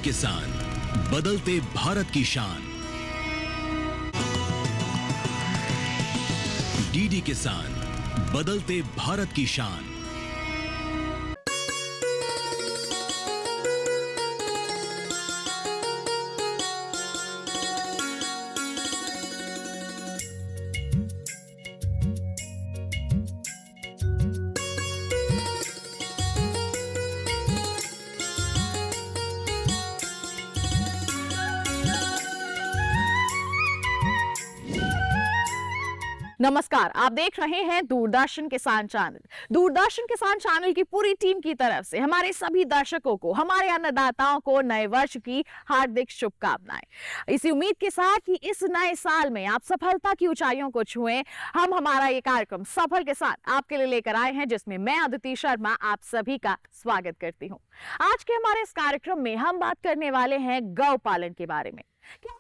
किसान, बदलते भारत की शान। डीडी किसान, बदलते भारत की शान। नमस्कार, आप देख रहे हैं दूरदर्शन किसान चैनल। दूरदर्शन किसान चैनल की पूरी टीम की तरफ से हमारे सभी दर्शकों को, हमारे अन्नदाताओं को नए वर्ष की हार्दिक शुभकामनाएं। इसी उम्मीद के साथ कि इस नए साल में आप सफलता की ऊंचाइयों को छुएं, हम हमारा ये कार्यक्रम सफल किसान आपके लिए लेकर आए हैं, जिसमें मैं अदिति शर्मा आप सभी का स्वागत करती हूँ। आज के हमारे इस कार्यक्रम में हम बात करने वाले हैं गौ पालन के बारे में। क्या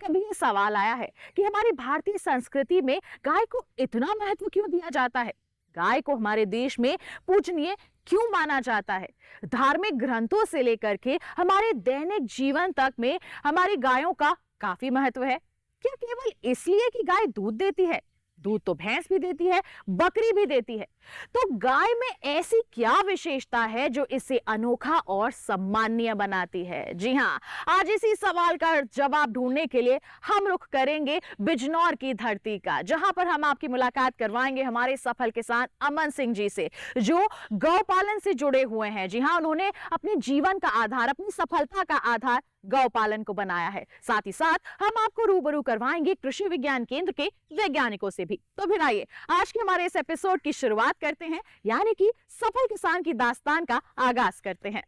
कभी ये सवाल आया है कि हमारी भारतीय संस्कृति में गाय को इतना महत्व क्यों दिया जाता है? गाय को हमारे देश में पूजनीय क्यों माना जाता है? धार्मिक ग्रंथों से लेकर के हमारे दैनिक जीवन तक में हमारी गायों का काफी महत्व है। क्या केवल इसलिए कि गाय दूध देती है? दूध तो भैंस भी देती है, बकरी भी देती है। तो गाय में ऐसी क्या विशेषता है जो इसे अनोखा और सम्माननीय बनाती है? जी हाँ, आज इसी सवाल का जवाब ढूंढने के लिए हम रुख करेंगे बिजनौर की धरती का, जहां पर हम आपकी मुलाकात करवाएंगे हमारे सफल किसान अमन सिंह जी से, जो गौ पालन से जुड़े हुए हैं। जी हाँ, उन्होंने अपने जीवन का आधार, अपनी सफलता का आधार गौ पालन को बनाया है। साथ ही साथ हम आपको रूबरू करवाएंगे कृषि विज्ञान केंद्र के वैज्ञानिकों से भी। तो फिर आइए आज के हमारे इस एपिसोड की शुरुआत करते हैं, यानी कि सफल किसान की दास्तान का आगाज करते हैं।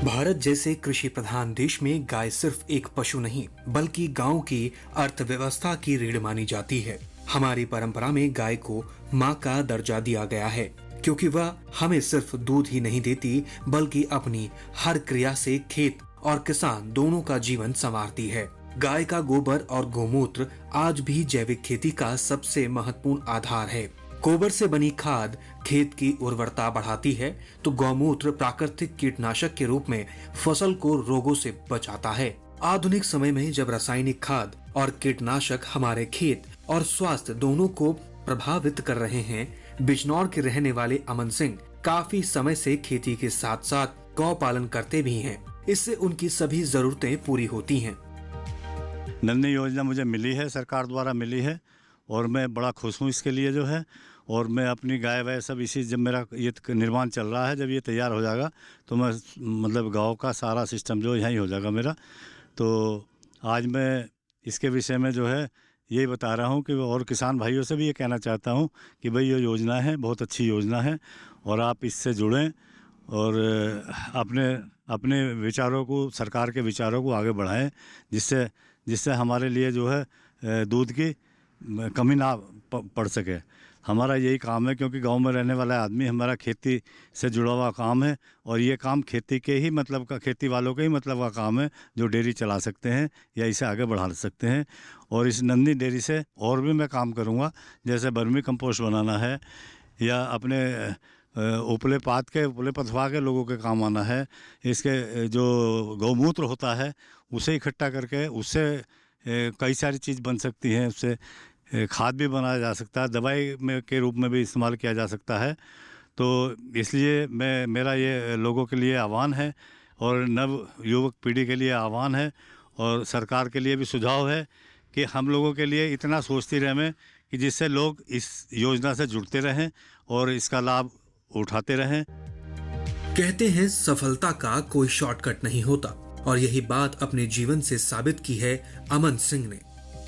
भारत जैसे कृषि प्रधान देश में गाय सिर्फ एक पशु नहीं, बल्कि गांव की अर्थव्यवस्था की रीढ़ मानी जाती है। हमारी परंपरा में गाय को माँ का दर्जा दिया गया है, क्योंकि वह हमें सिर्फ दूध ही नहीं देती, बल्कि अपनी हर क्रिया से खेत और किसान दोनों का जीवन संवारती है। गाय का गोबर और गोमूत्र आज भी जैविक खेती का सबसे महत्वपूर्ण आधार है। गोबर से बनी खाद खेत की उर्वरता बढ़ाती है, तो गौमूत्र प्राकृतिक कीटनाशक के रूप में फसल को रोगों से बचाता है। आधुनिक समय में जब रासायनिक खाद और कीटनाशक हमारे खेत और स्वास्थ्य दोनों को प्रभावित कर रहे हैं, बिजनौर के रहने वाले अमन सिंह काफी समय से खेती के साथ साथ गौ पालन करते भी हैं। इससे उनकी सभी जरूरतें पूरी होती हैं। नन्ही योजना मुझे मिली है, सरकार द्वारा मिली है, और मैं बड़ा खुश हूँ इसके लिए जो है। और मैं अपनी गाय वाय सब इसी, जब मेरा ये निर्माण चल रहा है, जब ये तैयार हो जाएगा तो मैं मतलब गाँव का सारा सिस्टम जो यहीं हो जाएगा मेरा। तो आज मैं इसके विषय में जो है यही बता रहा हूँ कि और किसान भाइयों से भी ये कहना चाहता हूँ कि भाई ये योजना है, बहुत अच्छी योजना है, और आप इससे जुड़ें और अपने विचारों को, सरकार के विचारों को आगे बढ़ाएं, जिससे हमारे लिए जो है दूध की कमी ना पड़ सके। हमारा यही काम है, क्योंकि गांव में रहने वाला आदमी, हमारा खेती से जुड़ा हुआ काम है, और ये काम खेती के ही मतलब का, खेती वालों के ही मतलब का काम है, जो डेयरी चला सकते हैं या इसे आगे बढ़ा सकते हैं। और इस नन्ही डेयरी से और भी मैं काम करूँगा, जैसे वर्मी कंपोस्ट बनाना है, या अपने उपले पथवा के लोगों के काम आना है। इसके जो गौमूत्र होता है उसे इकट्ठा करके उससे कई सारी चीज़ बन सकती हैं, उससे खाद भी बनाया जा सकता है, दवाई में के रूप में भी इस्तेमाल किया जा सकता है। तो इसलिए मेरा ये लोगों के लिए आह्वान है, और नव युवक पीढ़ी के लिए आह्वान है, और सरकार के लिए भी सुझाव है कि हम लोगों के लिए इतना सोचती रहें कि जिससे लोग इस योजना से जुड़ते रहें और इसका लाभ उठाते रहें। कहते हैं सफलता का कोई शॉर्टकट नहीं होता, और यही बात अपने जीवन से साबित की है अमन सिंह ने।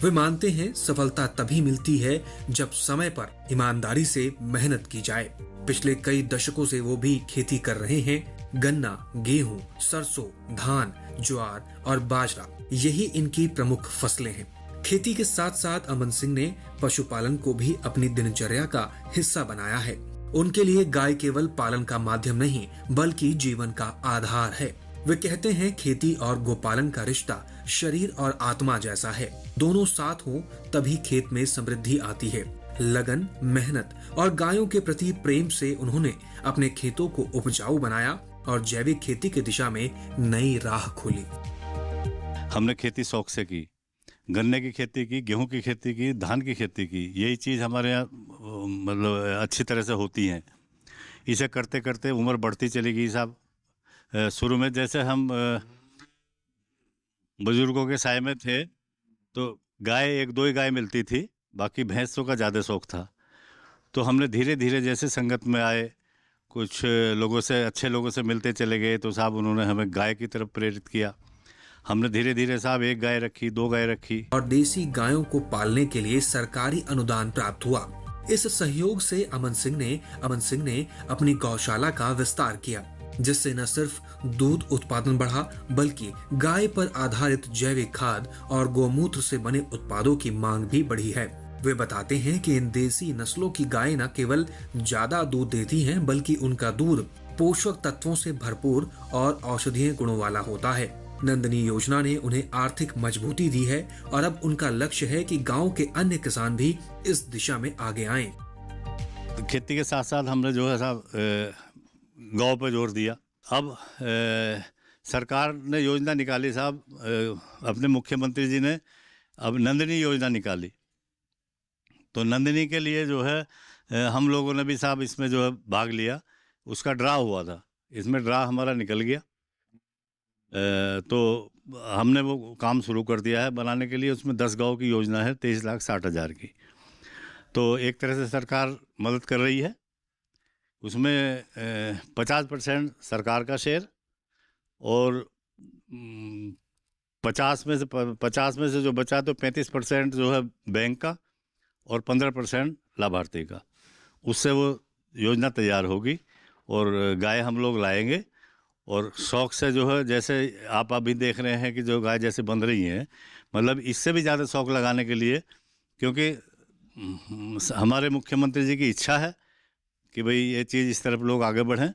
वे मानते हैं सफलता तभी मिलती है जब समय पर ईमानदारी से मेहनत की जाए। पिछले कई दशकों से वो भी खेती कर रहे हैं। गन्ना, गेहूं, सरसों, धान, ज्वार और बाजरा, यही इनकी प्रमुख फसलें हैं। खेती के साथ साथ अमन सिंह ने पशुपालन को भी अपनी दिनचर्या का हिस्सा बनाया है। उनके लिए गाय केवल पालन का माध्यम नहीं, बल्कि जीवन का आधार है। वे कहते हैं खेती और गोपालन का रिश्ता शरीर और आत्मा जैसा है। दोनों साथ हो तभी खेत में समृद्धि आती है। लगन, मेहनत और गायों के प्रति प्रेम से उन्होंने अपने खेतों को उपजाऊ बनाया और जैविक खेती की दिशा में नई राह खोली। हमने खेती शौक से की, गन्ने की खेती की, गेहूं की खेती की, धान की खेती की। यही चीज़ हमारे यहाँ मतलब अच्छी तरह से होती हैं। इसे करते करते उम्र बढ़ती चली गई साहब। शुरू में जैसे हम बुजुर्गों के साय में थे तो गाय एक दो ही गाय मिलती थी, बाकी भैंसों का ज़्यादा शौक था। तो हमने धीरे धीरे जैसे संगत में आए, कुछ लोगों से, अच्छे लोगों से मिलते चले गए, तो साहब उन्होंने हमें गाय की तरफ प्रेरित किया। हमने धीरे धीरे साहब एक गाय रखी, दो गाय रखी और देसी गायों को पालने के लिए सरकारी अनुदान प्राप्त हुआ। इस सहयोग से अमन सिंह ने अपनी गौशाला का विस्तार किया, जिससे न सिर्फ दूध उत्पादन बढ़ा बल्कि गाय पर आधारित जैविक खाद और गोमूत्र से बने उत्पादों की मांग भी बढ़ी है। वे बताते हैं कि इन देसी नस्लों की गायें न केवल ज्यादा दूध देती हैं, बल्कि उनका दूध पोषक तत्वों से भरपूर और औषधीय गुणों वाला होता है। नंदिनी योजना ने उन्हें आर्थिक मजबूती दी है और अब उनका लक्ष्य है कि गांव के अन्य किसान भी इस दिशा में आगे आएं। खेती के साथ साथ हमने जो है साहब गाँव पर जोर दिया। अब सरकार ने योजना निकाली साहब, अपने मुख्यमंत्री जी ने अब नंदिनी योजना निकाली। तो नंदिनी के लिए जो है हम लोगों ने भी साहब इसमें जो है भाग लिया। उसका ड्रा हुआ था, इसमें ड्रा हमारा निकल गया। तो हमने वो काम शुरू कर दिया है बनाने के लिए। उसमें 10 गाँव की योजना है, 23,60,000 की। तो एक तरह से सरकार मदद कर रही है। उसमें 50% सरकार का शेयर और 50 में से जो बचा तो 35% जो है बैंक का और 15% लाभार्थी का। उससे वो योजना तैयार होगी और गाय हम लोग लाएंगे। और शौक़ से जो है, जैसे आप अभी देख रहे हैं कि जो गाय जैसे बन रही हैं, मतलब इससे भी ज़्यादा शौक़ लगाने के लिए, क्योंकि हमारे मुख्यमंत्री जी की इच्छा है कि भाई ये चीज़ इस तरफ लोग आगे बढ़ें।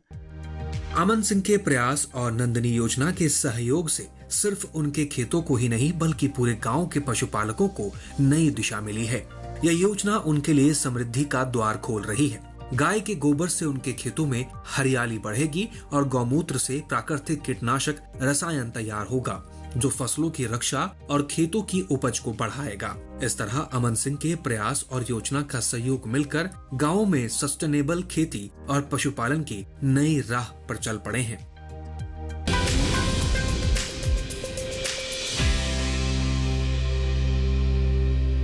अमन सिंह के प्रयास और नंदिनी योजना के सहयोग से सिर्फ उनके खेतों को ही नहीं बल्कि पूरे गांव के पशुपालकों को नई दिशा मिली है। यह योजना उनके लिए समृद्धि का द्वार खोल रही है। गाय के गोबर से उनके खेतों में हरियाली बढ़ेगी और गौमूत्र से प्राकृतिक कीटनाशक रसायन तैयार होगा, जो फसलों की रक्षा और खेतों की उपज को बढ़ाएगा। इस तरह अमन सिंह के प्रयास और योजना का सहयोग मिलकर गाँव में सस्टेनेबल खेती और पशुपालन की नई राह पर चल पड़े हैं।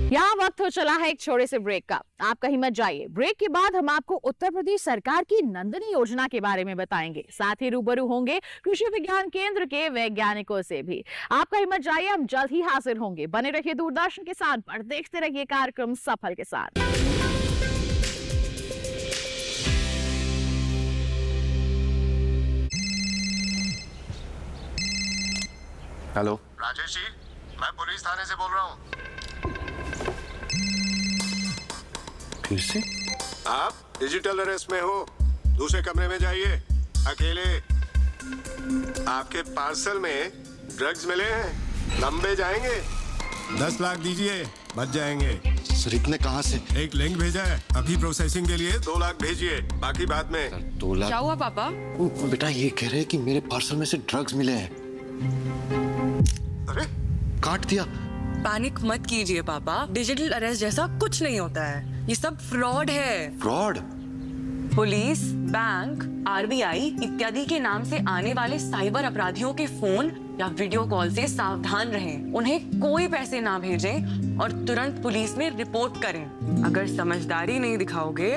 यहाँ वक्त हो चला है एक छोटे से ब्रेक का। आप कहीं मत जाइए। ब्रेक के बाद हम आपको उत्तर प्रदेश सरकार की नंदिनी योजना के बारे में बताएंगे। साथ ही रूबरू होंगे कृषि विज्ञान केंद्र के वैज्ञानिकों से भी। आप कहीं मत जाइए, हम जल्द ही हाजिर होंगे। बने रहिए दूरदर्शन किसान पर, देखते रहिए कार्यक्रम सफल किसान। हेलो राजेश जी, मैं पुलिस थाने से बोल रहा हूँ। फिर से? आप डिजिटल अरेस्ट में हो। दूसरे कमरे में जाइए, अकेले। आपके पार्सल में ड्रग्स मिले हैं, लंबे जाएंगे। 10 लाख दीजिए, बच जाएंगे। सर इतने कहाँ से? एक लिंक भेजा है, अभी प्रोसेसिंग के लिए 2 लाख भेजिए, बाकी बाद में। सर 2 लाख? क्या हुआ पापा? बेटा ये कह रहे हैं कि मेरे पार्सल में से ड्रग्स मिले हैं। अरे काट दिया। पैनिक मत कीजिए पापा, डिजिटल अरेस्ट जैसा कुछ नहीं होता है। ये सब फ्रॉड है। फ्रॉड? पुलिस, बैंक, आरबीआई इत्यादि के नाम से आने वाले साइबर अपराधियों के फोन या वीडियो कॉल से सावधान रहें। उन्हें कोई पैसे ना भेजें और तुरंत पुलिस में रिपोर्ट करें। अगर समझदारी नहीं दिखाओगे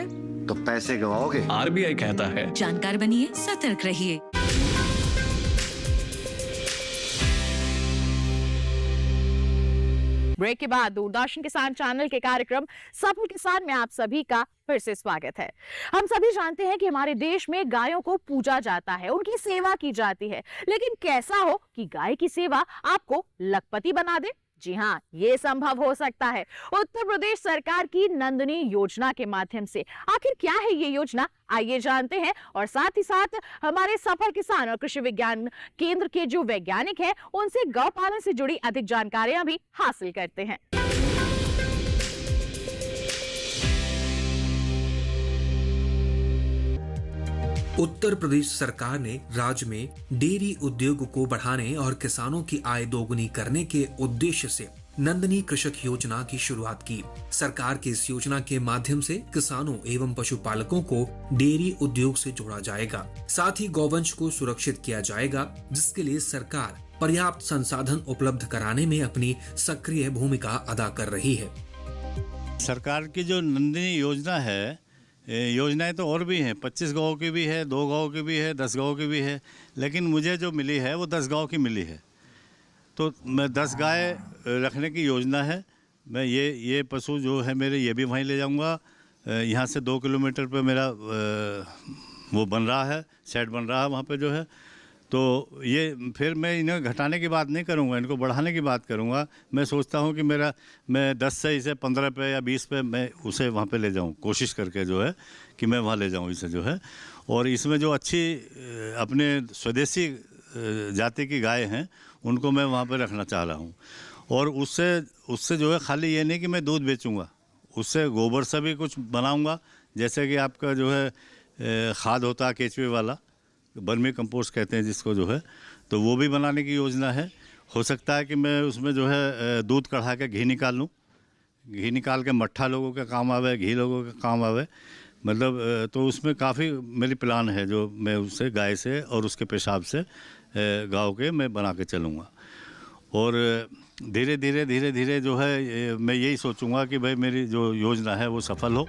तो पैसे गवाओगे। आरबीआई कहता है, जानकार बनिए, सतर्क रहिए। ब्रेक के बाद दूरदर्शन किसान चैनल के कार्यक्रम सफल किसान में आप सभी का फिर से स्वागत है। हम सभी जानते हैं कि हमारे देश में गायों को पूजा जाता है, उनकी सेवा की जाती है, लेकिन कैसा हो कि गाय की सेवा आपको लखपति बना दे? जी हाँ, ये संभव हो सकता है उत्तर प्रदेश सरकार की नंदिनी योजना के माध्यम से। आखिर क्या है ये योजना, आइए जानते हैं। और साथ ही साथ हमारे सफल किसान और कृषि विज्ञान केंद्र के जो वैज्ञानिक हैं, उनसे गौ पालन से जुड़ी अधिक जानकारियां भी हासिल करते हैं। उत्तर प्रदेश सरकार ने राज्य में डेयरी उद्योग को बढ़ाने और किसानों की आय दोगुनी करने के उद्देश्य से नंदनी कृषक योजना की शुरुआत की। सरकार की इस योजना के माध्यम से किसानों एवं पशुपालकों को डेयरी उद्योग से जोड़ा जाएगा। साथ ही गौवंश को सुरक्षित किया जाएगा, जिसके लिए सरकार पर्याप्त संसाधन उपलब्ध कराने में अपनी सक्रिय भूमिका अदा कर रही है। सरकार की जो नंदिनी योजना है, योजनाएं तो और भी हैं, 25 गाँव की भी है, 2 गाँव की भी है, 10 गाँव की भी है, लेकिन मुझे जो मिली है वो 10 गाँव की मिली है। तो मैं 10 गाय रखने की योजना है। मैं ये पशु जो है मेरे, ये भी वहीं ले जाऊंगा। यहाँ से 2 किलोमीटर पे मेरा वो बन रहा है, शेड बन रहा है वहाँ पे जो है। तो ये फिर मैं इन्हें घटाने की बात नहीं करूँगा, इनको बढ़ाने की बात करूँगा। मैं सोचता हूँ कि मैं 10 से इसे 15 पे या 20 पे मैं उसे वहाँ पे ले जाऊँ, कोशिश करके जो है कि मैं वहाँ ले जाऊँ इसे जो है। और इसमें जो अच्छी अपने स्वदेशी जाति की गाय हैं उनको मैं वहाँ पे रखना चाह रहा हूँ। और उससे जो है खाली ये नहीं कि मैं दूध बेचूँगा, उससे गोबर से भी कुछ बनाऊँगा। जैसे कि आपका जो है खाद होता है केचुए वाला, बर्मी कंपोस्ट कहते हैं जिसको जो है, तो वो भी बनाने की योजना है। हो सकता है कि मैं उसमें जो है दूध कढ़ा के घी निकाल लूँ, घी निकाल के मट्ठा लोगों के काम आवे, घी लोगों के काम आवे, मतलब तो उसमें काफ़ी मेरी प्लान है जो मैं उससे गाय से और उसके पेशाब से गाँव के मैं बना के चलूँगा। और धीरे धीरे जो है मैं यही सोचूंगा कि भाई मेरी जो योजना है वो सफल हो।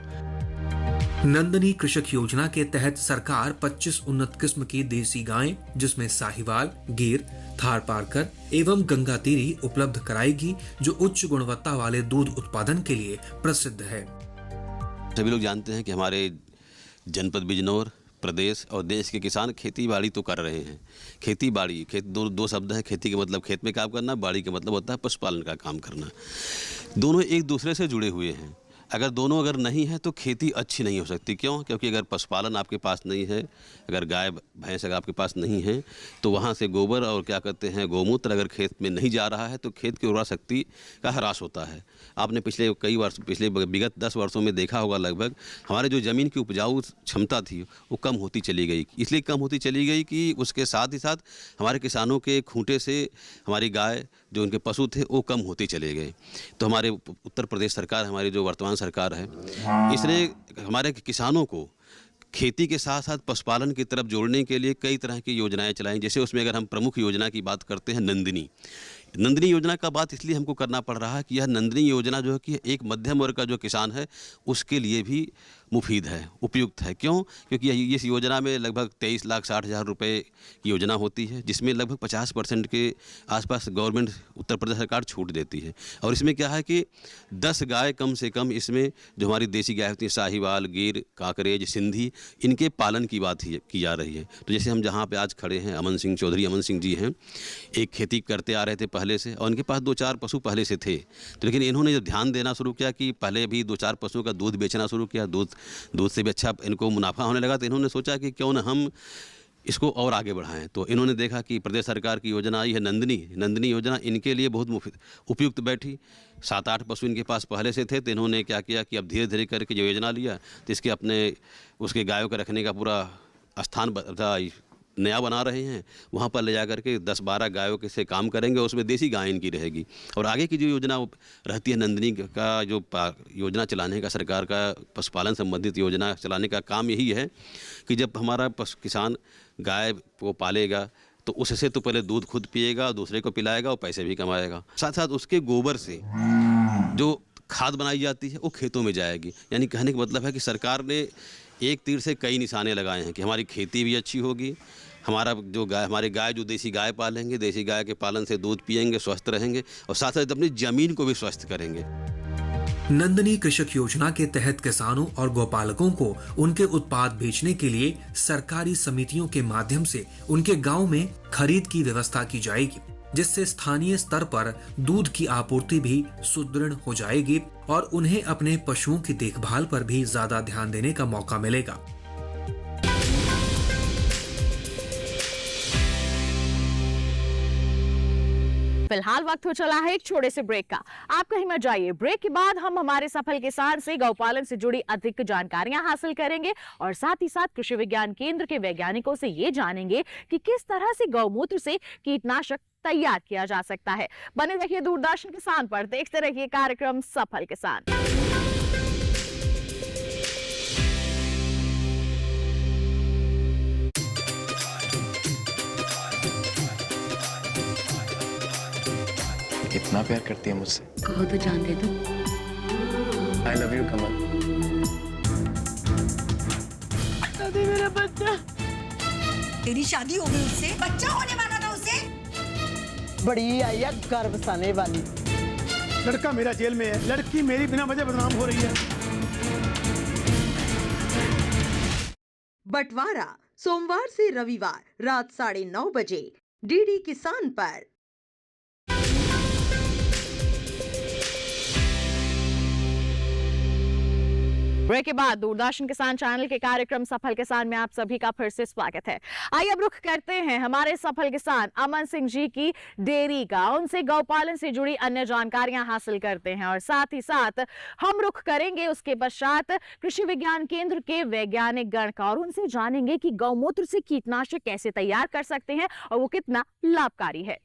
नंदनी कृषक योजना के तहत सरकार 25 उन्नत किस्म की देसी गायें, जिसमें साहिवाल, गिर, थारपारकर एवं गंगातीरी उपलब्ध कराएगी, जो उच्च गुणवत्ता वाले दूध उत्पादन के लिए प्रसिद्ध है। सभी लोग जानते हैं कि हमारे जनपद बिजनौर, प्रदेश और देश के किसान खेती बाड़ी तो कर रहे हैं। खेती बाड़ी, दो शब्द हैं। खेती का मतलब खेत में काम करना, बाड़ी का मतलब होता है पशुपालन का काम करना। दोनों एक दूसरे से जुड़े हुए हैं। अगर नहीं है तो खेती अच्छी नहीं हो सकती। क्यों? क्योंकि अगर पशुपालन आपके पास नहीं है, अगर गाय भैंस अगर आपके पास नहीं है, तो वहाँ से गोबर और क्या कहते हैं गोमूत्र अगर खेत में नहीं जा रहा है तो खेत की उर्वरा शक्ति का ह्रास होता है। आपने पिछले विगत 10 वर्षों में देखा होगा, लगभग हमारे जो ज़मीन की उपजाऊ क्षमता थी वो कम होती चली गई। इसलिए कम होती चली गई कि उसके साथ ही साथ हमारे किसानों के खूंटे से हमारी गाय, जो उनके पशु थे, वो कम होते चले गए। तो हमारे उत्तर प्रदेश सरकार, हमारी जो वर्तमान सरकार है, इसने हमारे किसानों को खेती के साथ साथ पशुपालन की तरफ जोड़ने के लिए कई तरह की योजनाएं चलाई। जैसे उसमें अगर हम प्रमुख योजना की बात करते हैं, नंदिनी योजना का बात इसलिए हमको करना पड़ रहा है कि यह नंदिनी योजना जो है कि एक मध्यम वर्ग का जो किसान है उसके लिए भी मुफीद है, उपयुक्त है। क्यों? क्योंकि इस योजना में लगभग 23,60,000 रुपये की योजना होती है, जिसमें लगभग 50% के आसपास गवर्नमेंट उत्तर प्रदेश सरकार छूट देती है। और इसमें क्या है कि 10 गाय कम से कम, इसमें जो हमारी देसी गाय होती है, साहिवाल, गिर, काकरेज, सिंधी, इनके पालन की बात की जा रही है। तो जैसे हम जहाँ पे आज खड़े हैं, चौधरी अमन सिंह जी हैं, एक खेती करते आ रहे थे पहले से, और उनके पास 2-4 पशु पहले से थे। तो लेकिन इन्होंने जब ध्यान देना शुरू किया कि पहले भी 2-4 पशुओं का दूध बेचना शुरू किया, दूध से भी अच्छा इनको मुनाफा होने लगा, तो इन्होंने सोचा कि क्यों ना हम इसको और आगे बढ़ाएं। तो इन्होंने देखा कि प्रदेश सरकार की योजना आई है नंदिनी योजना, इनके लिए बहुत उपयुक्त बैठी। 7-8 पशु इनके पास पहले से थे, तो इन्होंने क्या किया कि अब धीरे धीरे करके जो योजना लिया, तो इसके उसके गायों का रखने का पूरा स्थान नया बना रहे हैं। वहाँ पर ले जा करके 10-12 गायों के से काम करेंगे, उसमें देसी गाय इनकी रहेगी। और आगे की जो योजना रहती है नंदिनी का, जो योजना चलाने का सरकार का पशुपालन संबंधित योजना चलाने का काम यही है कि जब हमारा किसान गाय को पालेगा तो उससे तो पहले दूध खुद पिएगा, दूसरे को पिलाएगा और पैसे भी कमाएगा। साथ साथ उसके गोबर से जो खाद बनाई जाती है वो खेतों में जाएगी। यानी कहने का मतलब है कि सरकार ने एक तीर से कई निशाने लगाए हैं कि हमारी खेती भी अच्छी होगी, हमारी गाय जो देसी गाय पालेंगे, देसी गाय के पालन से दूध पिएंगे, स्वस्थ रहेंगे, और साथ साथ अपनी जमीन को भी स्वस्थ करेंगे। नंदनी कृषक योजना के तहत किसानों और गौपालकों को उनके उत्पाद बेचने के लिए सरकारी समितियों के माध्यम से उनके गांव में खरीद की व्यवस्था की जाएगी, जिससे स्थानीय स्तर पर दूध की आपूर्ति भी सुदृढ़ हो जाएगी और उन्हें अपने पशुओं की देखभाल पर भी ज्यादा ध्यान देने का मौका मिलेगा। फिलहाल वक्त हो चला है एक छोटे से ब्रेक का। आप कहीं मत जाइए। ब्रेक के बाद हम हमारे सफल किसान से गौपालन से जुड़ी अधिक जानकारियां हासिल करेंगे और साथ ही साथ कृषि विज्ञान केंद्र के वैज्ञानिकों से ये जानेंगे कि किस तरह से गौमूत्र से कीटनाशक तैयार किया जा सकता है। बने रहिए दूरदर्शन किसान पर, देखते रहिए कार्यक्रम सफल किसान। इतना प्यार करती है मुझसे। कहो तो जान दे दो। आई लव यू कमल। दादी मेरा बच्चा। तेरी शादी हो गई उससे, बच्चा होने वाला था उसे। बड़ी आई है गर्भसाने वाली। लड़का मेरा जेल में है, लड़की मेरी बिना वजह बदनाम हो रही है। बंटवारा सोमवार से रविवार रात 9:30 बजे डीडी किसान पर। ब्रेक के बाद दूरदर्शन किसान चैनल के कार्यक्रम सफल किसान में आप सभी का फिर से स्वागत है। आइए अब रुख करते हैं हमारे सफल किसान अमन सिंह जी की डेयरी का। उनसे गौपालन से जुड़ी अन्य जानकारियां हासिल करते हैं और साथ ही साथ हम रुख करेंगे उसके पश्चात कृषि विज्ञान केंद्र के वैज्ञानिक गण का और उनसे जानेंगे कि गौमूत्र से कीटनाशक कैसे तैयार कर सकते हैं और वो कितना लाभकारी है।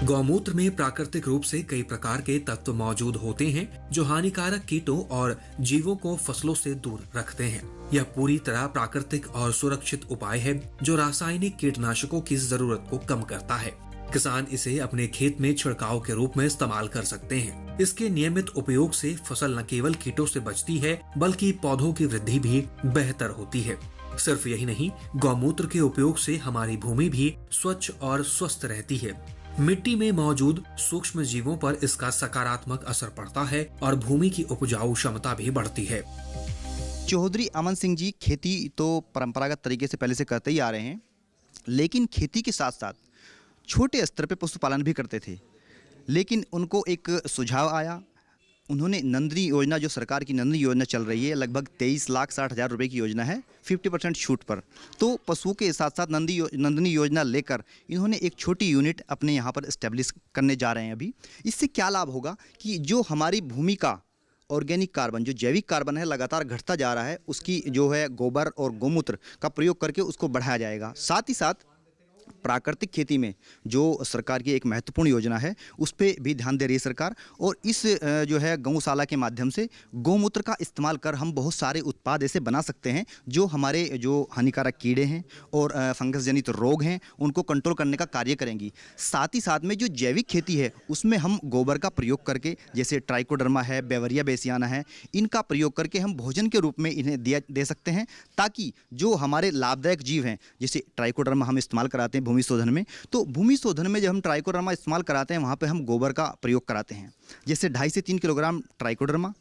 गौमूत्र में प्राकृतिक रूप से कई प्रकार के तत्व मौजूद होते हैं जो हानिकारक कीटों और जीवों को फसलों से दूर रखते हैं। यह पूरी तरह प्राकृतिक और सुरक्षित उपाय है जो रासायनिक कीटनाशकों की जरूरत को कम करता है। किसान इसे अपने खेत में छिड़काव के रूप में इस्तेमाल कर सकते हैं। इसके नियमित उपयोग से फसल न केवल कीटों से बचती है बल्कि पौधों की वृद्धि भी बेहतर होती है। सिर्फ यही नहीं, गौमूत्र के उपयोग से हमारी भूमि भी स्वच्छ और स्वस्थ रहती है। मिट्टी में मौजूद सूक्ष्म जीवों पर इसका सकारात्मक असर पड़ता है और भूमि की उपजाऊ क्षमता भी बढ़ती है। चौधरी अमन सिंह जी खेती तो परंपरागत तरीके से पहले से करते ही आ रहे हैं, लेकिन खेती के साथ साथ छोटे स्तर पे पशुपालन भी करते थे। लेकिन उनको एक सुझाव आया, उन्होंने नंदनी योजना, जो सरकार की नंदनी योजना चल रही है, लगभग 23,60,000 रुपए की योजना है 50% छूट पर। तो पशुओं के साथ साथ नंदनी योजना लेकर इन्होंने एक छोटी यूनिट अपने यहाँ पर इस्टेब्लिश करने जा रहे हैं। अभी इससे क्या लाभ होगा कि जो हमारी भूमि का ऑर्गेनिक कार्बन, जो जैविक कार्बन है, लगातार घटता जा रहा है, उसकी जो है गोबर और गौमूत्र का प्रयोग करके उसको बढ़ाया जाएगा। साथ ही साथ प्राकृतिक खेती में जो सरकार की एक महत्वपूर्ण योजना है उस पर भी ध्यान दे रही है सरकार। और इस जो है गौशाला के माध्यम से गौमूत्र का इस्तेमाल कर हम बहुत सारे उत्पाद ऐसे बना सकते हैं जो हमारे जो हानिकारक कीड़े हैं और फंगस जनित रोग हैं उनको कंट्रोल करने का कार्य करेंगी। साथ ही साथ में जो जैविक खेती है उसमें हम गोबर का प्रयोग करके, जैसे ट्राइकोडर्मा है, बेवरिया बेसियाना है, इनका प्रयोग करके हम भोजन के रूप में इन्हें दे सकते हैं, ताकि जो हमारे लाभदायक जीव हैं, जैसे ट्राइकोडर्मा हम इस्तेमाल कराते हैं भूमि शोधन में, तो भूमि शोधन में जब हम ट्राइकोडर्मा इस्तेमाल कराते हैं वहाँ पे हम गोबर का प्रयोग कराते हैं, जैसे 2.5 से 3 किलोग्राम ट्राइकोडर्मा,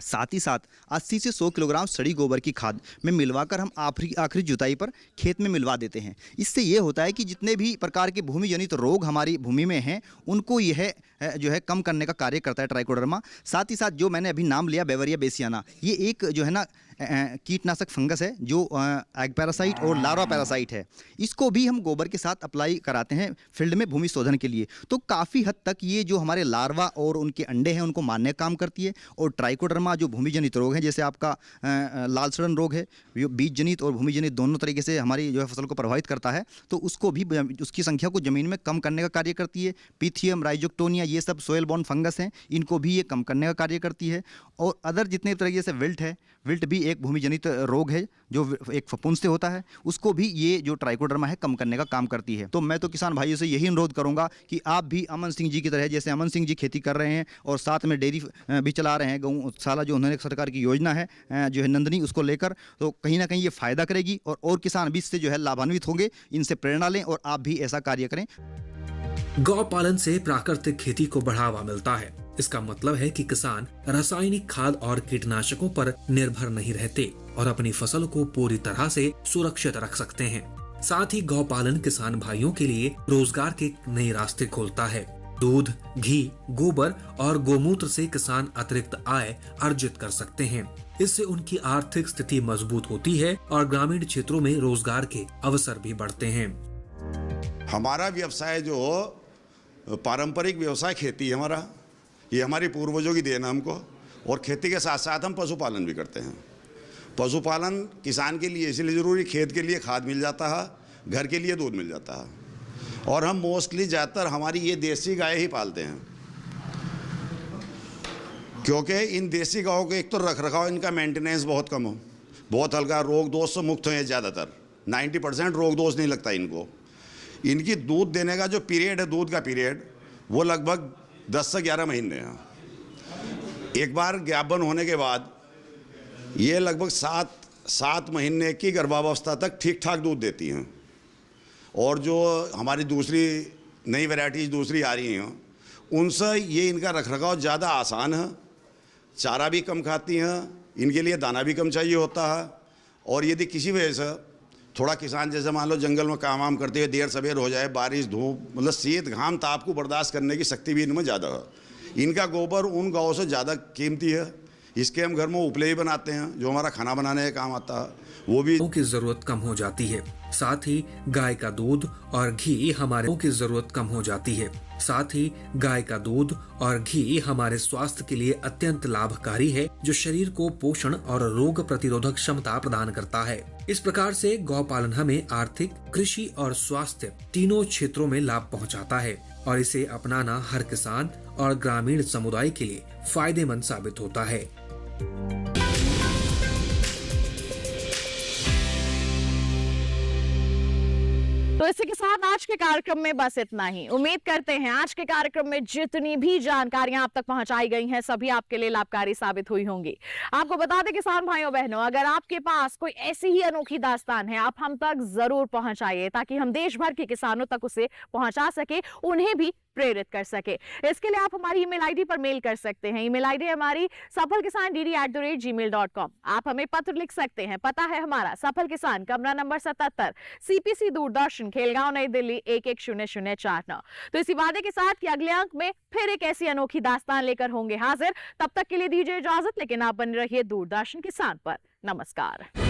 साथ ही साथ 80 से 100 किलोग्राम सड़ी गोबर की खाद में मिलवाकर हम आखिरी जुताई पर खेत में मिलवा देते हैं। इससे ये होता है कि जितने भी प्रकार के भूमि जनित रोग हमारी भूमि में हैं उनको यह जो है कम करने का कार्य करता है ट्राइकोडर्मा। साथ ही साथ जो मैंने अभी नाम लिया बेवरिया बेसियाना, ये एक जो है ना कीटनाशक फंगस है जो एग पैरासाइट और लार्वा पैरासाइट है। इसको भी हम गोबर के साथ अप्लाई कराते हैं फील्ड में भूमि शोधन के लिए। तो काफ़ी हद तक ये जो हमारे लार्वा और उनके अंडे हैं उनको मारने का काम करती है। और ट्राइकोडर्मा जो भूमि जनित रोग है, जैसे आपका लाल सड़न रोग है, बीज जनित और भूमि जनित दोनों तरीके से हमारी जो है फसल को प्रभावित करता है, तो उसको भी, उसकी संख्या को ज़मीन में कम करने का कार्य करती है। पीथियम, राइजोक्टोनिया, ये सब सोयल बॉर्न फंगस हैं, इनको भी ये कम करने का कार्य करती है। और अदर जितने तरीके से विल्ट है, विल्ट भी एक भूमि जनित रोग है जो एक फफूंद से होता है, उसको भी ये जो ट्राइकोडर्मा है कम करने का काम करती है। तो मैं तो किसान भाइयों से यही अनुरोध करूंगा कि आप भी अमन सिंह जी की तरह, जैसे अमन सिंह जी खेती कर रहे हैं और साथ में डेयरी भी चला रहे हैं, गौशाला जो उन्होंने सरकार की योजना है जो है नंदनी, उसको लेकर, तो कहीं ना कहीं ये फायदा करेगी और किसान भी इससे जो है लाभान्वित होंगे। इनसे प्रेरणा लें और आप भी ऐसा कार्य करें। गौपालन से प्राकृतिक खेती को बढ़ावा मिलता है। इसका मतलब है कि किसान रासायनिक खाद और कीटनाशकों पर निर्भर नहीं रहते और अपनी फसल को पूरी तरह से सुरक्षित रख सकते हैं। साथ ही गौपालन किसान भाइयों के लिए रोजगार के नए रास्ते खोलता है। दूध, घी, गोबर और गोमूत्र से किसान अतिरिक्त आय अर्जित कर सकते हैं। इससे उनकी आर्थिक स्थिति मजबूत होती है और ग्रामीण क्षेत्रों में रोजगार के अवसर भी बढ़ते हैं। हमारा व्यवसाय जो पारंपरिक व्यवसाय खेती है हमारा, ये हमारे पूर्वजों की देन है हमको। और खेती के साथ साथ हम पशुपालन भी करते हैं। पशुपालन किसान के लिए इसलिए ज़रूरी, खेत के लिए खाद मिल जाता है, घर के लिए दूध मिल जाता है। और हम मोस्टली ज़्यादातर हमारी ये देसी गाय ही पालते हैं, क्योंकि इन देसी गायों के एक तो रख रखाव, इनका मेंटेनेंस बहुत कम हो, बहुत हल्का, रोग दोष से मुक्त हैं ज़्यादातर। 90% रोग दोष नहीं लगता इनको। इनकी दूध देने का जो पीरियड है, दूध का पीरियड, वो लगभग 10 से 11 महीने हैं। एक बार ज्ञापन होने के बाद ये लगभग 7 महीने की गर्भावस्था तक ठीक ठाक दूध देती हैं। और जो हमारी दूसरी नई वैरायटीज़ दूसरी आ रही हैं, उनसे ये इनका रखरखाव ज़्यादा आसान है। चारा भी कम खाती हैं, इनके लिए दाना भी कम चाहिए होता है। और यदि किसी वजह से थोड़ा किसान जैसे मान लो जंगल में काम वाम करते हुए देर सवेर हो जाए, बारिश धूप, मतलब शीत घाम ताप को बर्दाश्त करने की शक्ति भी इनमें ज़्यादा है। इनका गोबर उन गाँव से ज़्यादा कीमती है। इसके हम घर में उपले भी बनाते हैं, जो हमारा खाना बनाने का काम आता है, वो भी की जरूरत कम हो जाती है। साथ ही गाय का दूध और घी हमारे की जरूरत कम हो जाती है। साथ ही गाय का दूध और घी हमारे स्वास्थ्य के लिए अत्यंत लाभकारी है, जो शरीर को पोषण और रोग प्रतिरोधक क्षमता प्रदान करता है। इस प्रकार से गौपालन हमें आर्थिक, कृषि और स्वास्थ्य तीनों क्षेत्रों में लाभ पहुंचाता है और इसे अपनाना हर किसान और ग्रामीण समुदाय के लिए फायदेमंद साबित होता है। तो इसी के साथ आज के कार्यक्रम में बस इतना ही। उम्मीद करते हैं आज के कार्यक्रम में जितनी भी जानकारियां आप तक पहुंचाई गई हैं, सभी आपके लिए लाभकारी साबित हुई होंगी। आपको बता दें किसान भाइयों बहनों, अगर आपके पास कोई ऐसी ही अनोखी दास्तान है, आप हम तक जरूर पहुंचाइए, ताकि हम देश भर के किसानों तक उसे पहुंचा सके, उन्हें भी प्रेरित कर सके। इसके लिए आप हमारी ईमेल आईडी पर मेल कर सकते हैं। ईमेल आईडी हमारी safalkisan@gmail.com। आप हमें पत्र लिख सकते हैं। पता है हमारा सफल किसान, कमरा नंबर 77, CPC दूरदर्शन, खेलगांव, नई दिल्ली 110049। तो इसी वादे के साथ कि अगले अंक में फिर एक ऐसी अनोखी दास्तान लेकर होंगे हाजिर। तब तक के लिए दीजिए इजाजत, लेकिन आप बने रहिए दूरदर्शन किसान पर। नमस्कार।